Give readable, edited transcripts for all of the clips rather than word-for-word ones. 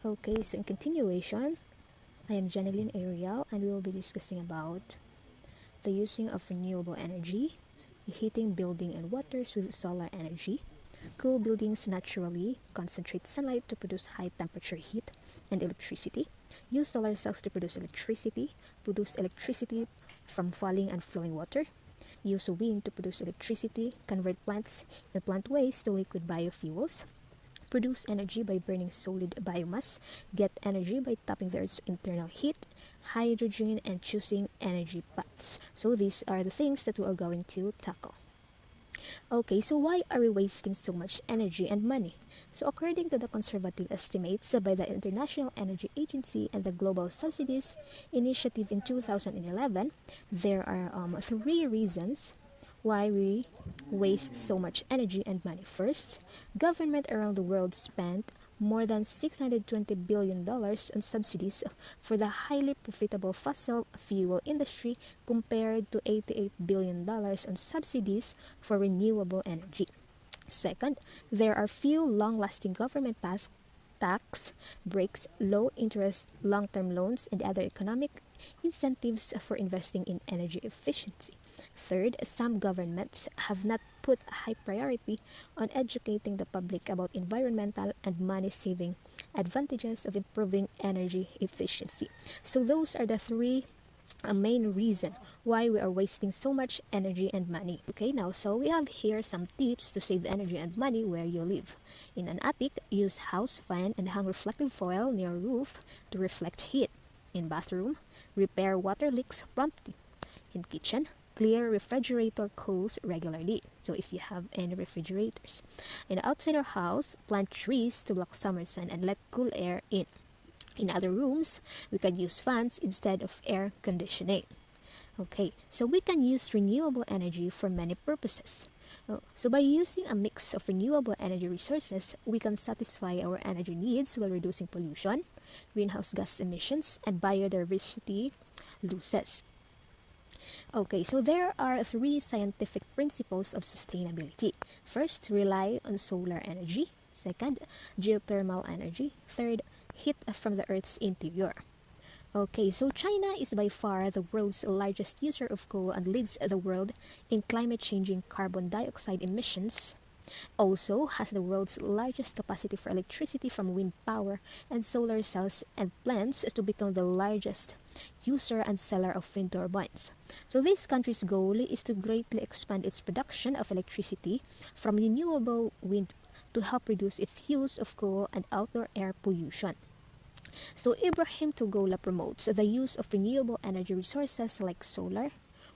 Okay, so in continuation, I am GENNELYN A, and we will be discussing about the using of renewable energy, heating building and waters with solar energy. Cool buildings naturally concentrate sunlight to produce high temperature heat and electricity. Use solar cells to produce electricity from falling and flowing water. Use wind to produce electricity, convert plants and plant waste to liquid biofuels, produce energy by burning solid biomass, get energy by tapping the Earth's internal heat, hydrogen, and choosing energy paths. So these are the things that we are going to tackle. Okay, so why are we wasting so much energy and money? So according to the conservative estimates by the International Energy Agency and the Global Subsidies Initiative in 2011, there are three reasons why we waste so much energy and money. First, government around the world spent more than $620 billion on subsidies for the highly profitable fossil fuel industry compared to $88 billion on subsidies for renewable energy. Second, there are few long-lasting government tax breaks, low interest long-term loans, and other economic incentives for investing in energy efficiency. Third, some governments have not put a high priority on educating the public about environmental and money-saving advantages of improving energy efficiency. So those are the three a main reason why we are wasting so much energy and money. Okay, now so we have here some tips to save energy and money where you live. In an attic, use house fan and hang reflective foil near roof to reflect heat. In bathroom, repair water leaks promptly. In kitchen, clear refrigerator cools regularly. So if you have any refrigerators. In outside our house, plant trees to block summer sun and let cool air in. In other rooms, we can use fans instead of air conditioning. Okay, so we can use renewable energy for many purposes. So by using a mix of renewable energy resources, we can satisfy our energy needs while reducing pollution, greenhouse gas emissions, and biodiversity losses. Okay, so there are three scientific principles of sustainability. First, rely on solar energy. Second, geothermal energy. Third, heat from the Earth's interior. Okay, so China is by far the world's largest user of coal and leads the world in climate changing carbon dioxide emissions. Also has the world's largest capacity for electricity from wind power and solar cells and plans to become the largest user and seller of wind turbines. So this country's goal is to greatly expand its production of electricity from renewable wind to help reduce its use of coal and outdoor air pollution. So Ibrahim Togola promotes the use of renewable energy resources like solar,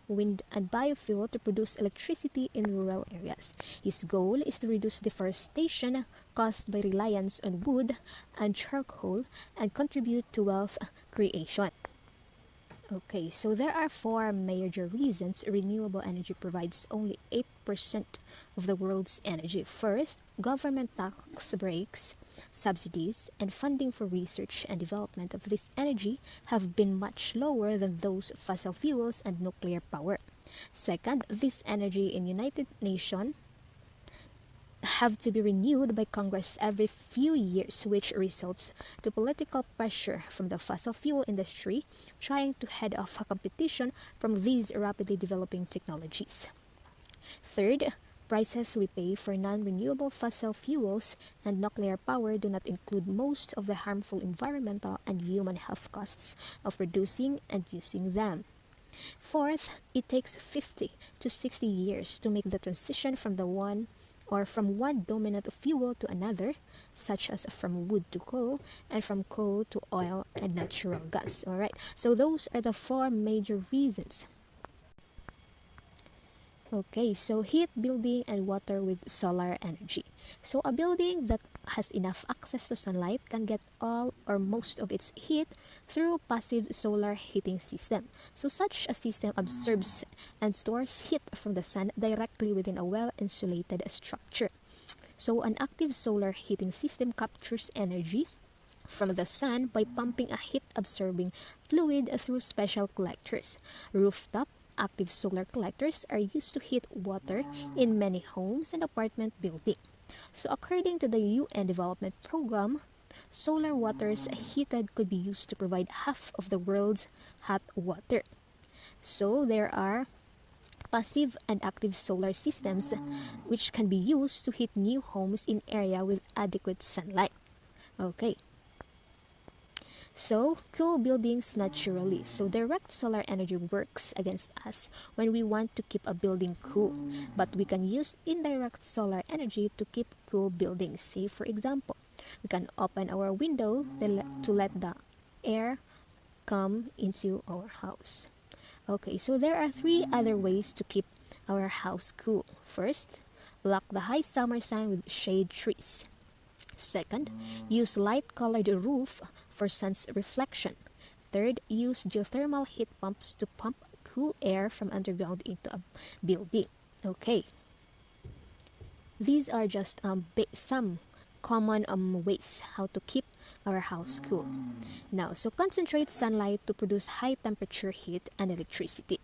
wind, and biofuel to produce electricity in rural areas. His goal is to reduce deforestation caused by reliance on wood and charcoal and contribute to wealth creation. Okay, so there are four major reasons renewable energy provides only 8% of the world's energy. First, government tax breaks, subsidies, and funding for research and development of this energy have been much lower than those of fossil fuels and nuclear power. Second, this energy in United Nations have to be renewed by Congress every few years, which results to political pressure from the fossil fuel industry trying to head off a competition from these rapidly developing technologies. Third, prices we pay for non-renewable fossil fuels and nuclear power do not include most of the harmful environmental and human health costs of producing and using them. Fourth, it takes 50 to 60 years to make the transition from one dominant fuel to another, such as from wood to coal and from coal to oil and natural gas. All right. So those are the four major reasons. Okay, so heat building and water with solar energy. So a building that has enough access to sunlight can get all or most of its heat through passive solar heating system. So such a system absorbs and stores heat from the sun directly within a well-insulated structure. So an active solar heating system captures energy from the sun by pumping a heat-absorbing fluid through special collectors. Rooftop active solar collectors are used to heat water in many homes and apartment buildings. So according to the UN Development Program, Solar waters heated could be used to provide half of the world's hot water. So there are passive and active solar systems which can be used to heat new homes in area with adequate sunlight. Okay. So, cool buildings naturally. So, direct solar energy works against us when we want to keep a building cool. But we can use indirect solar energy to keep cool buildings. Say, for example, we can open our window to let the air come into our house. Okay, so there are three other ways to keep our house cool. First, block the high summer sun with shade trees. Second, use light-colored roof for sun's reflection. Third, use geothermal heat pumps to pump cool air from underground into a building. Okay, these are just some common ways how to keep our house cool. Now, so concentrate sunlight to produce high temperature heat and electricity.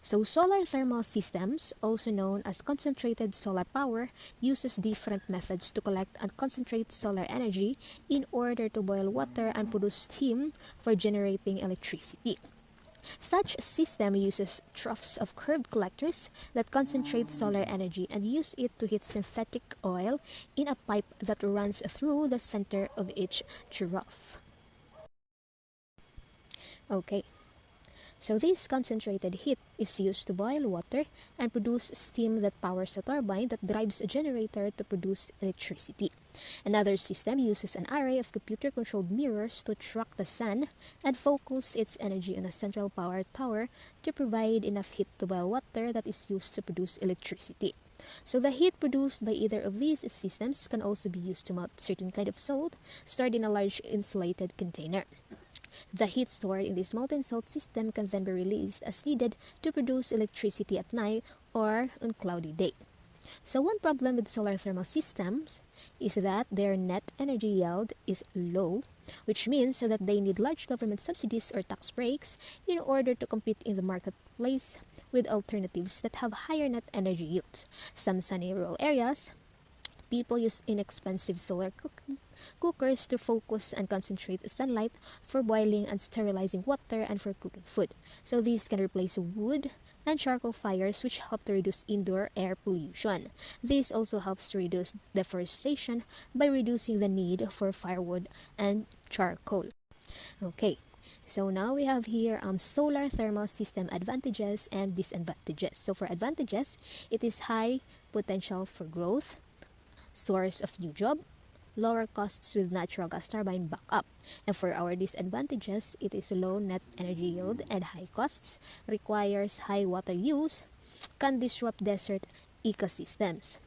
So solar thermal systems, also known as concentrated solar power, uses different methods to collect and concentrate solar energy in order to boil water and produce steam for generating electricity. Such system uses troughs of curved collectors that concentrate solar energy and use it to heat synthetic oil in a pipe that runs through the center of each trough. Okay. So this concentrated heat is used to boil water and produce steam that powers a turbine that drives a generator to produce electricity. Another system uses an array of computer-controlled mirrors to track the sun and focus its energy on a central power tower to provide enough heat to boil water that is used to produce electricity. So the heat produced by either of these systems can also be used to melt certain kind of salt stored in a large insulated container. The heat stored in this molten salt system can then be released as needed to produce electricity at night or on cloudy day. So one problem with solar thermal systems is that their net energy yield is low, which means that they need large government subsidies or tax breaks in order to compete in the marketplace with alternatives that have higher net energy yields. Some sunny rural areas, people use inexpensive solar cookers to focus and concentrate sunlight for boiling and sterilizing water and for cooking food. So these can replace wood and charcoal fires, which help to reduce indoor air pollution. This also helps to reduce deforestation by reducing the need for firewood and charcoal. Okay, so now we have here solar thermal system advantages and disadvantages. So for advantages, it is high potential for growth, source of new job, lower costs with natural gas turbine backup. And for our disadvantages, it is low net energy yield and high costs, requires high water use, can disrupt desert ecosystems.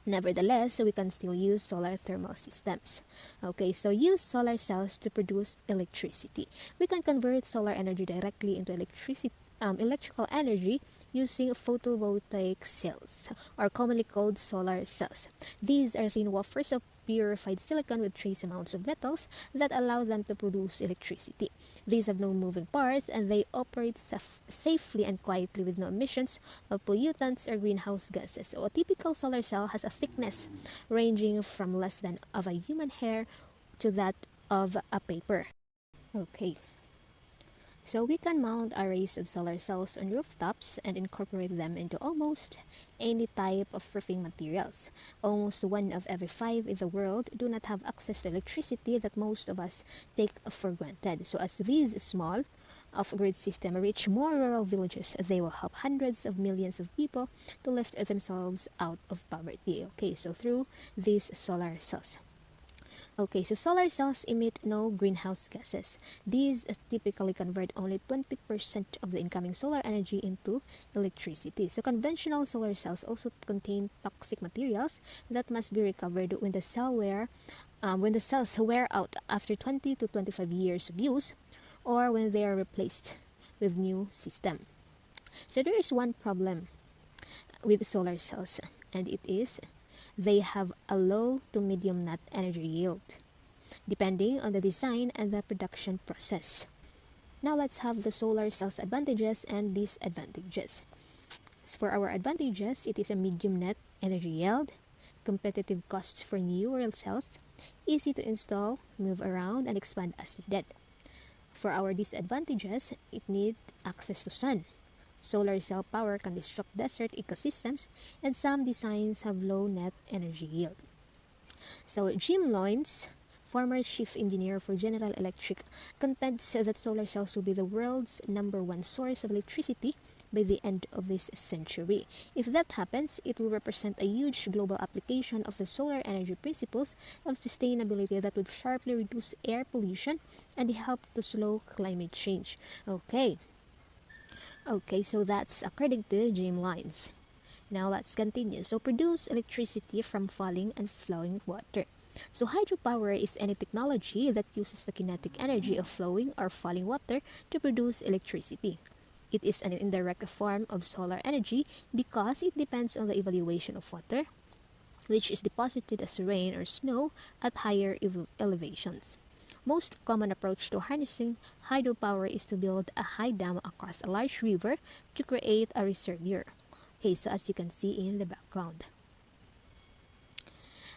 Nevertheless, we can still use solar thermal systems. Okay, so use solar cells to produce electricity. We can convert solar energy directly into electrical energy using photovoltaic cells, or commonly called solar cells. These are thin wafers of purified silicon with trace amounts of metals that allow them to produce electricity. These have no moving parts and they operate safely and quietly with no emissions of pollutants or greenhouse gases. So a typical solar cell has a thickness ranging from less than of a human hair to that of a paper. Okay. So we can mount arrays of solar cells on rooftops and incorporate them into almost any type of roofing materials. Almost 1 of every 5 in the world do not have access to electricity that most of us take for granted. So as these small off-grid systems reach more rural villages, they will help hundreds of millions of people to lift themselves out of poverty. Okay, so through these solar cells. Okay, so solar cells emit no greenhouse gases. These typically convert only 20% of the incoming solar energy into electricity. So conventional solar cells also contain toxic materials that must be recovered when the cells wear out after 20 to 25 years of use, or when they are replaced with new system. So there is one problem with solar cells, and it is they have a low to medium net energy yield, depending on the design and the production process. Now let's have the solar cells advantages and disadvantages. As for our advantages, it is a medium net energy yield, competitive costs for newer cells, easy to install, move around, and expand as needed. For our disadvantages, it needs access to sun. Solar cell power can disrupt desert ecosystems, and some designs have low net energy yield. So Jim Loynes, former chief engineer for General Electric, contends that solar cells will be the world's #1 source of electricity by the end of this century. If that happens, it will represent a huge global application of the solar energy principles of sustainability that would sharply reduce air pollution and help to slow climate change. Okay, so that's according to Jim Loynes. Now let's continue. So produce electricity from falling and flowing water. So hydropower is any technology that uses the kinetic energy of flowing or falling water to produce electricity. It is an indirect form of solar energy because it depends on the evaluation of water, which is deposited as rain or snow at higher elevations. Most common approach to harnessing hydropower is to build a high dam across a large river to create a reservoir. Okay, so as you can see in the background,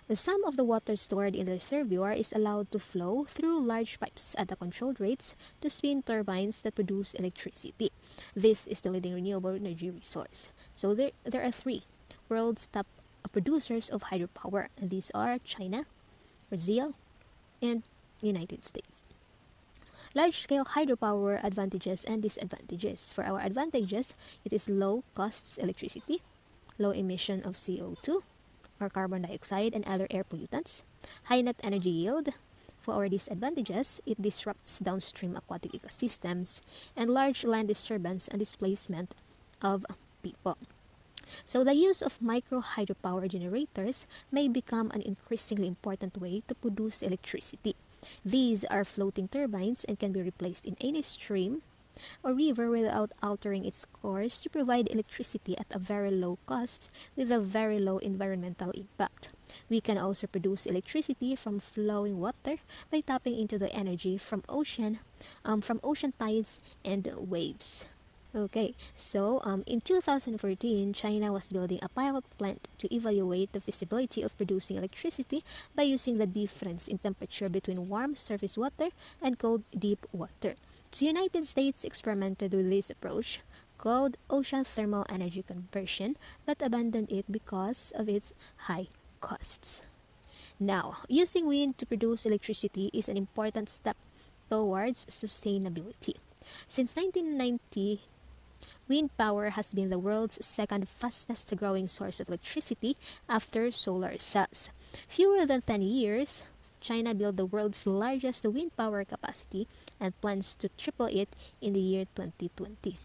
the sum of the water stored in the reservoir is allowed to flow through large pipes at a controlled rates to spin turbines that produce electricity. This is the leading renewable energy resource. So there are three world's top producers of hydropower, and these are China, Brazil, and United States. Large-scale hydropower advantages and disadvantages. For our advantages, it is low costs electricity, low emission of CO2 or carbon dioxide and other air pollutants, high net energy yield. For our disadvantages, it disrupts downstream aquatic ecosystems and large land disturbance and displacement of people. So the use of micro hydropower generators may become an increasingly important way to produce electricity. These are floating turbines and can be replaced in any stream or river without altering its course to provide electricity at a very low cost with a very low environmental impact. We can also produce electricity from flowing water by tapping into the energy from ocean tides and waves. Okay, so in 2014, China was building a pilot plant to evaluate the feasibility of producing electricity by using the difference in temperature between warm surface water and cold deep water. The United States experimented with this approach, called ocean thermal energy conversion, but abandoned it because of its high costs. Now, using wind to produce electricity is an important step towards sustainability. Since 1990, wind power has been the world's second fastest growing source of electricity after solar cells. Fewer than 10 years, China built the world's largest wind power capacity and plans to triple it in the year 2020.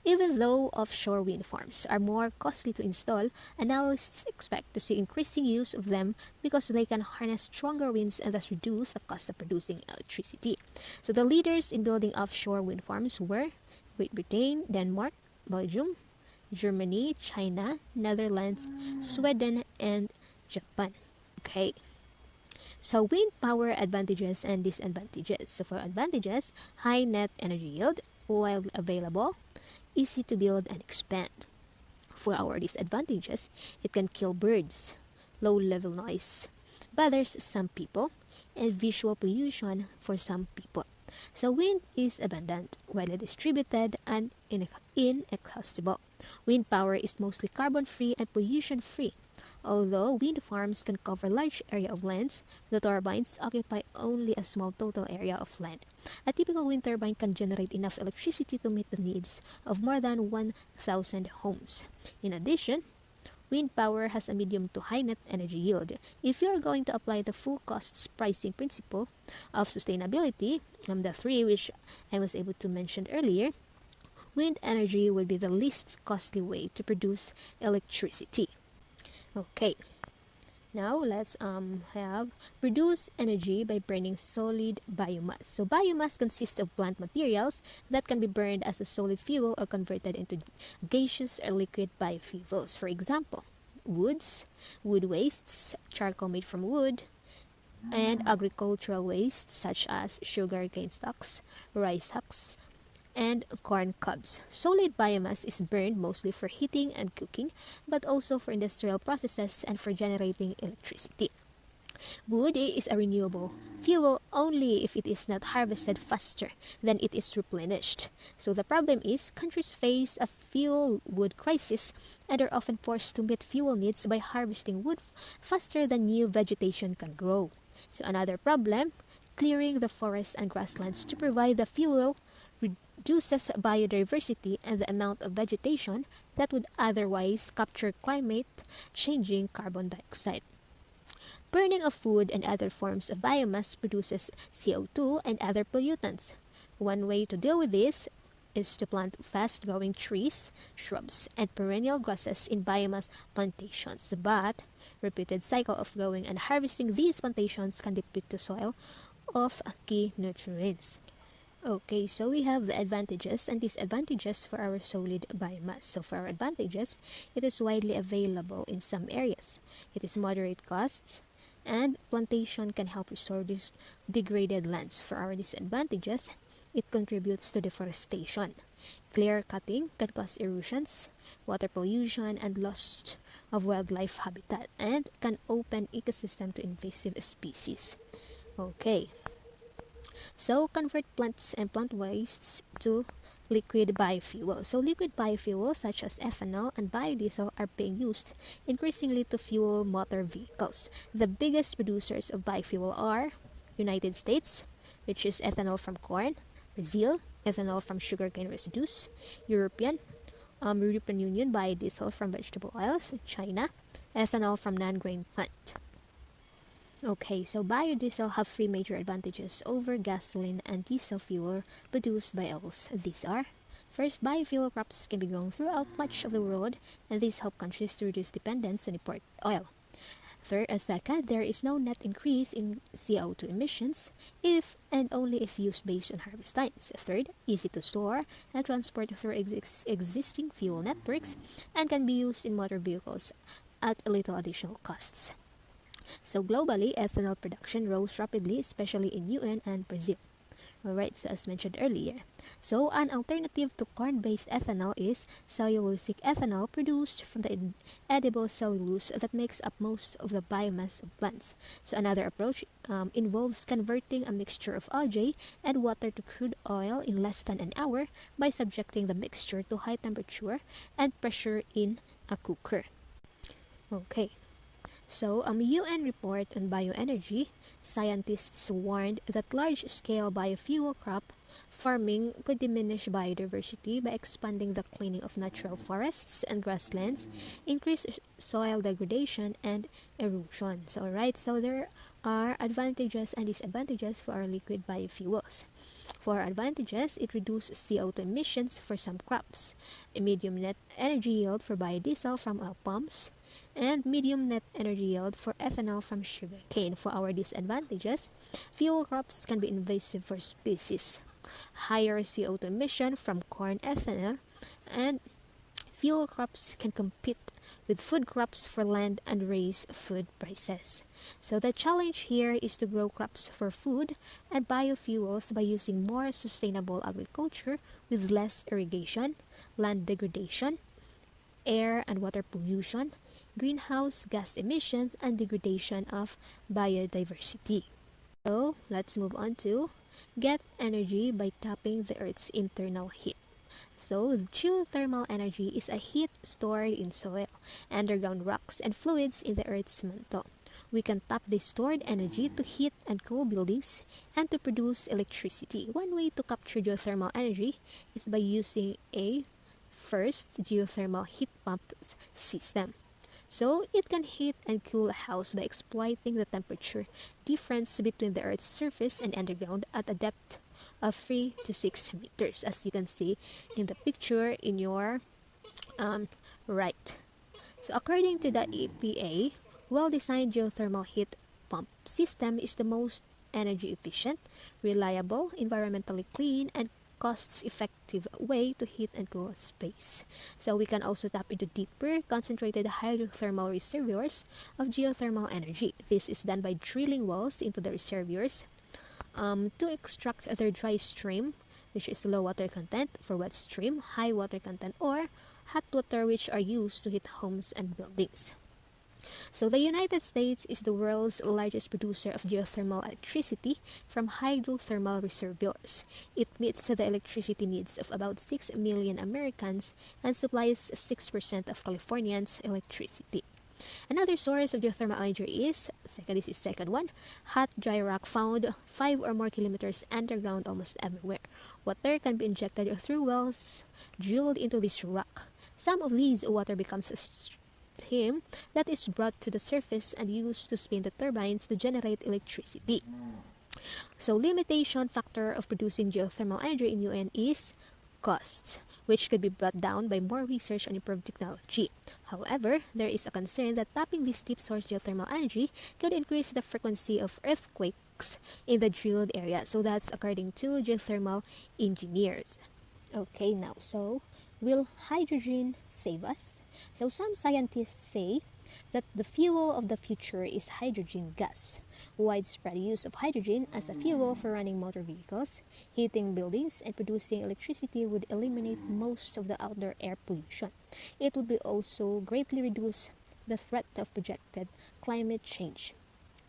Even though offshore wind farms are more costly to install, analysts expect to see increasing use of them because they can harness stronger winds and thus reduce the cost of producing electricity. So the leaders in building offshore wind farms were Great Britain, Denmark, Belgium, Germany, China, Netherlands, Sweden, and Japan. Okay. So wind power advantages and disadvantages. So for advantages, high net energy yield, widely available, easy to build and expand. For our disadvantages, it can kill birds, low-level noise, bothers some people, and visual pollution for some people. So wind is abundant, widely distributed, and inexhaustible. Wind power is mostly carbon-free and pollution-free. Although wind farms can cover large area of lands, the turbines occupy only a small total area of land. A typical wind turbine can generate enough electricity to meet the needs of more than 1,000 homes. In addition, wind power has a medium to high net energy yield. If you are going to apply the full costs pricing principle of sustainability, the three which I was able to mention earlier, wind energy would be the least costly way to produce electricity. Okay, now let's have produce energy by burning solid biomass. So biomass consists of plant materials that can be burned as a solid fuel or converted into gaseous or liquid biofuels. For example, woods, wood wastes, charcoal made from wood, and agricultural wastes such as sugar cane stalks, rice husks, and corn cobs. Solid biomass is burned mostly for heating and cooking, but also for industrial processes and for generating electricity. Wood is a renewable fuel only if it is not harvested faster than it is replenished. So the problem is countries face a fuel wood crisis and are often forced to meet fuel needs by harvesting wood faster than new vegetation can grow. So another problem, clearing the forest and grasslands to provide the fuel reduces biodiversity and the amount of vegetation that would otherwise capture climate changing carbon dioxide. Burning of food and other forms of biomass produces CO2 and other pollutants. One way to deal with this is to plant fast-growing trees, shrubs, and perennial grasses in biomass plantations. But repeated cycle of growing and harvesting these plantations can deplete the soil of key nutrients. Okay, so we have the advantages and disadvantages for our solid biomass. So for our advantages, it is widely available in some areas. It is moderate costs, and plantation can help restore these degraded lands. For our disadvantages, it contributes to deforestation. Clear cutting can cause erosions, water pollution, and loss of wildlife habitat, and can open ecosystem to invasive species. Okay, so convert plants and plant wastes to liquid biofuel. So liquid biofuels such as ethanol and biodiesel are being used increasingly to fuel motor vehicles. The biggest producers of biofuel are United States, which is ethanol from corn, Brazil, ethanol from sugarcane residues, European Union biodiesel from vegetable oils, China, ethanol from non-grain plant. Okay, so biodiesel have three major advantages over gasoline and diesel fuel produced by oils. These are: first, biofuel crops can be grown throughout much of the world, and these help countries to reduce dependence on import oil. Second, there is no net increase in CO2 emissions if and only if used based on harvest times. Third, easy to store and transport through existing fuel networks and can be used in motor vehicles at little additional costs. So globally, ethanol production rose rapidly, especially in UN and Brazil. Alright, so as mentioned earlier. So an alternative to corn-based ethanol is cellulosic ethanol produced from the edible cellulose that makes up most of the biomass of plants. So another approach involves converting a mixture of algae and water to crude oil in less than an hour by subjecting the mixture to high temperature and pressure in a cooker. Okay. So, UN report on bioenergy, scientists warned that large-scale biofuel crop farming could diminish biodiversity by expanding the cleaning of natural forests and grasslands, increase soil degradation, and erosion. So, so there are advantages and disadvantages for our liquid biofuels. For advantages, it reduces CO2 emissions for some crops, a medium net energy yield for biodiesel from oil palms, and medium net energy yield for ethanol from sugarcane. For our disadvantages, fuel crops can be invasive for species, higher CO2 emission from corn ethanol, and fuel crops can compete with food crops for land and raise food prices. So the challenge here is to grow crops for food and biofuels by using more sustainable agriculture with less irrigation, land degradation, air and water pollution, greenhouse gas emissions, and degradation of biodiversity. So let's move on to get energy by tapping the Earth's internal heat. So, geothermal energy is a heat stored in soil, underground rocks, and fluids in the Earth's mantle. We can tap this stored energy to heat and cool buildings and to produce electricity. One way to capture geothermal energy is by using a first geothermal heat pump system. So, it can heat and cool a house by exploiting the temperature difference between the Earth's surface and underground at a depth of 3 to 6 meters, as you can see in the picture in your right. So according to the EPA, well-designed geothermal heat pump system is the most energy efficient, reliable, environmentally clean, and cost-effective way to heat and cool space. So we can also tap into deeper, concentrated hydrothermal reservoirs of geothermal energy. This is done by drilling wells into the reservoirs to extract their dry stream, which is low water content, for wet stream, high water content, or hot water, which are used to heat homes and buildings. So the United States is the world's largest producer of geothermal electricity from hydrothermal reservoirs. It meets the electricity needs of about 6 million Americans and supplies 6% of Californians' electricity. Another source of geothermal energy is, this is second one, hot dry rock found 5 or more kilometers underground almost everywhere. Water can be injected through wells drilled into this rock. Some of these water becomes steam that is brought to the surface and used to spin the turbines to generate electricity. So limitation factor of producing geothermal energy in UN is cost, which could be brought down by more research and improved technology. However, there is a concern that tapping this deep source geothermal energy could increase the frequency of earthquakes in the drilled area. So that's according to geothermal engineers. Okay, now, so will hydrogen save us? So some scientists say that the fuel of the future is hydrogen gas. Widespread use of hydrogen as a fuel for running motor vehicles, heating buildings, and producing electricity would eliminate most of the outdoor air pollution. It would also greatly reduce the threat of projected climate change.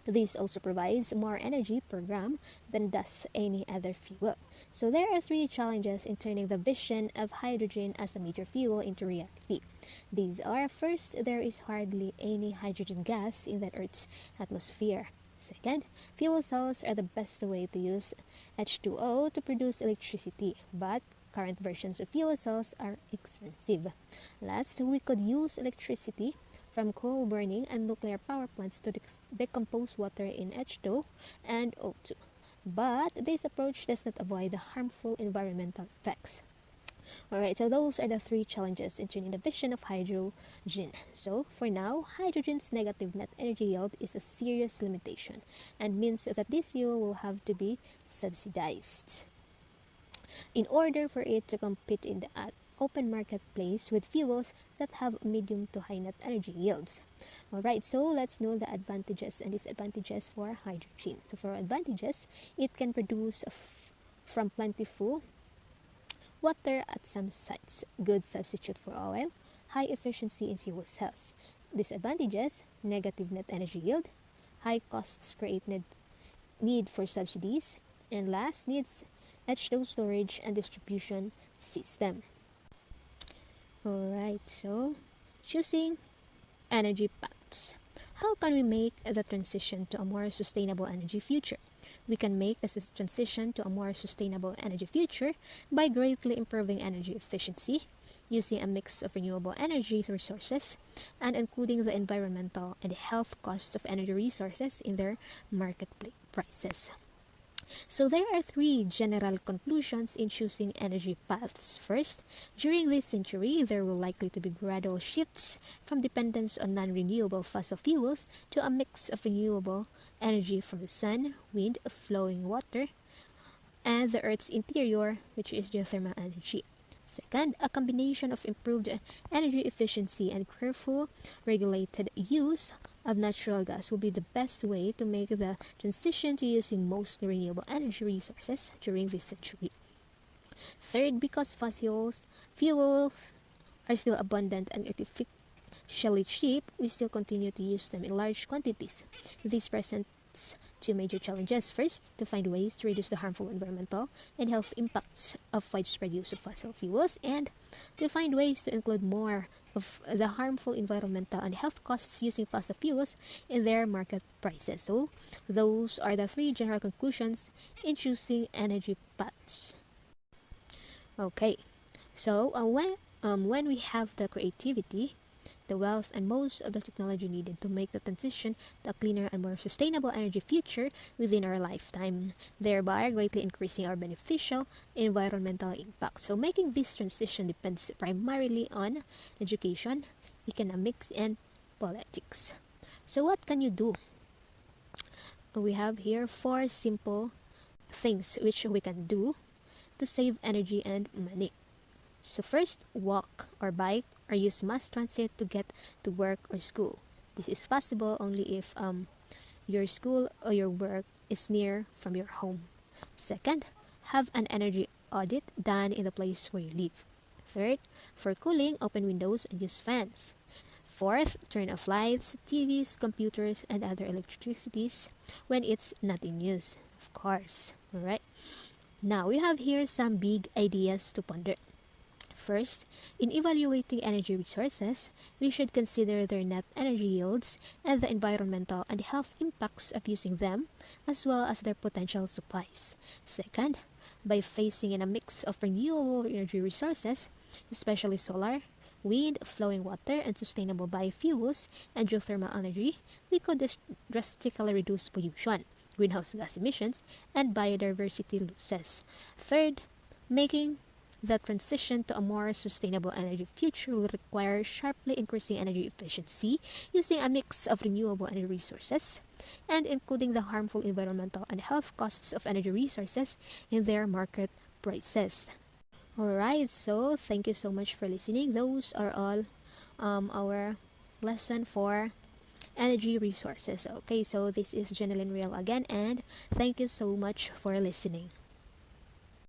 This also provides more energy per gram than does any other fuel. So there are three challenges in turning the vision of hydrogen as a major fuel into reality. These are: first, there is hardly any hydrogen gas in the Earth's atmosphere. Second, fuel cells are the best way to use H2O to produce electricity, but current versions of fuel cells are expensive. Last, we could use electricity from coal burning and nuclear power plants to decompose water in H2O and O2. But this approach does not avoid the harmful environmental effects. Alright, so those are the three challenges in tuning the vision of hydrogen. So for now, hydrogen's negative net energy yield is a serious limitation and means that this fuel will have to be subsidized in order for it to compete in the open marketplace with fuels that have medium to high net energy yields. Alright, so let's know the advantages and disadvantages for hydrogen. So for advantages, it can produce from plentiful water at some sites, good substitute for oil, high efficiency in fuel cells. Disadvantages: negative net energy yield, high costs create need for subsidies, and last, needs H2O storage and distribution system. Alright, so choosing energy paths. How can we make the transition to a more sustainable energy future? We can make the transition to a more sustainable energy future by greatly improving energy efficiency, using a mix of renewable energy resources, and including the environmental and health costs of energy resources in their market prices. So there are three general conclusions in choosing energy paths. First, during this century, there will likely to be gradual shifts from dependence on non-renewable fossil fuels to a mix of renewable energy from the sun, wind, flowing water, and the Earth's interior, which is geothermal energy. Second, a combination of improved energy efficiency and careful regulated use of natural gas will be the best way to make the transition to using mostly renewable energy resources during this century. Third, because fossil fuels are still abundant and artificially cheap, we still continue to use them in large quantities. This presents two major challenges. First, to find ways to reduce the harmful environmental and health impacts of widespread use of fossil fuels, and to find ways to include more of the harmful environmental and health costs using fossil fuels in their market prices. So, those are the three general conclusions in choosing energy paths. Okay, so when we have the creativity, the wealth, and most of the technology needed to make the transition to a cleaner and more sustainable energy future within our lifetime, thereby greatly increasing our beneficial environmental impact. So making this transition depends primarily on education, economics, and politics. So what can you do? We have here 4 simple things which we can do to save energy and money. So first, walk or bike or use mass transit to get to work or school. This is possible only if your school or your work is near from your home. Second, have an energy audit done in the place where you live. Third, for cooling, open windows and use fans. Fourth, turn off lights, TVs, computers, and other electricities when it's not in use, of course. Alright. Now, we have here some big ideas to ponder. First, in evaluating energy resources, we should consider their net energy yields and the environmental and health impacts of using them, as well as their potential supplies. Second, by phasing in a mix of renewable energy resources, especially solar, wind, flowing water, and sustainable biofuels and geothermal energy, we could drastically reduce pollution, greenhouse gas emissions, and biodiversity losses. Third, making the transition to a more sustainable energy future will require sharply increasing energy efficiency using a mix of renewable energy resources and including the harmful environmental and health costs of energy resources in their market prices. Alright, so thank you so much for listening. Those are all our lesson for energy resources. Okay, so this is Genelyn Real again, and thank you so much for listening.